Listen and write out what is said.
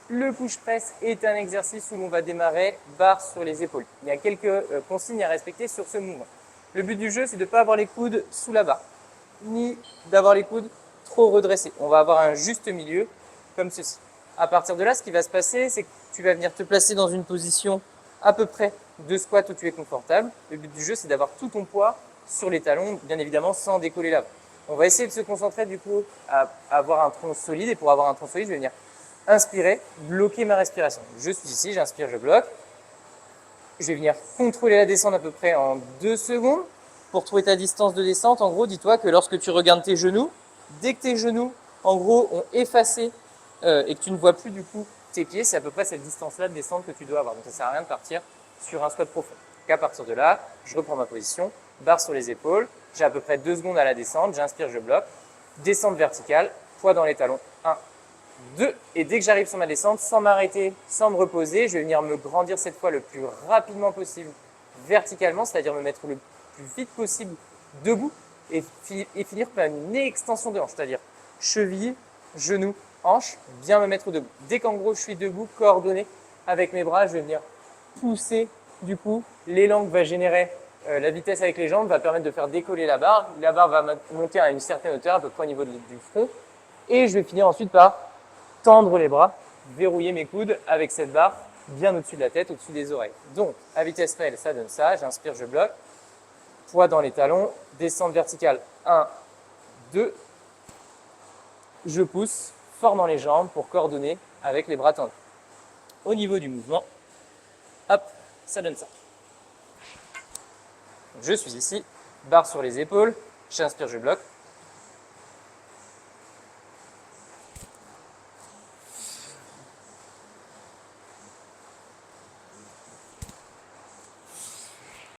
Le push press est un exercice où l'on va démarrer barre sur les épaules. Il y a quelques consignes à respecter sur ce mouvement. Le but du jeu, c'est de ne pas avoir les coudes sous la barre, ni d'avoir les coudes trop redressés. On va avoir un juste milieu, comme ceci. À partir de là, ce qui va se passer, c'est que tu vas venir te placer dans une position à peu près de squat où tu es confortable. Le but du jeu, c'est d'avoir tout ton poids sur les talons, bien évidemment sans décoller la barre. On va essayer de se concentrer du coup à avoir un tronc solide, et pour avoir un tronc solide, je vais venir inspirer, bloquer ma respiration. Je suis ici, j'inspire, je bloque. Je vais venir contrôler la descente à peu près en 2 secondes. Pour trouver ta distance de descente, en gros, dis-toi que lorsque tu regardes tes genoux, dès que tes genoux, en gros, ont effacé et que tu ne vois plus du coup tes pieds, c'est à peu près cette distance-là de descente que tu dois avoir. Donc ça ne sert à rien de partir sur un squat profond. Donc à partir de là, je reprends ma position, barre sur les épaules, j'ai à peu près 2 secondes à la descente, j'inspire, je bloque, descente verticale, poids dans les talons, 1, 2, et dès que j'arrive sur ma descente, sans m'arrêter, sans me reposer, je vais venir me grandir cette fois le plus rapidement possible verticalement, c'est-à-dire me mettre le plus vite possible debout et finir par une extension de hanche, c'est-à-dire cheville, genou, hanche, bien me mettre debout. Dès qu'en gros je suis debout, coordonné avec mes bras, je vais venir pousser du coup, l'élan que va générer la vitesse avec les jambes va permettre de faire décoller la barre va monter à une certaine hauteur, à peu près au niveau du front, et je vais finir ensuite par tendre les bras, verrouiller mes coudes avec cette barre bien au-dessus de la tête, au-dessus des oreilles. Donc, à vitesse réelle, ça donne ça. J'inspire, je bloque. Poids dans les talons, descente verticale, 1, 2. Je pousse fort dans les jambes pour coordonner avec les bras tendus. Au niveau du mouvement, hop, ça donne ça. Je suis ici, barre sur les épaules, j'inspire, je bloque.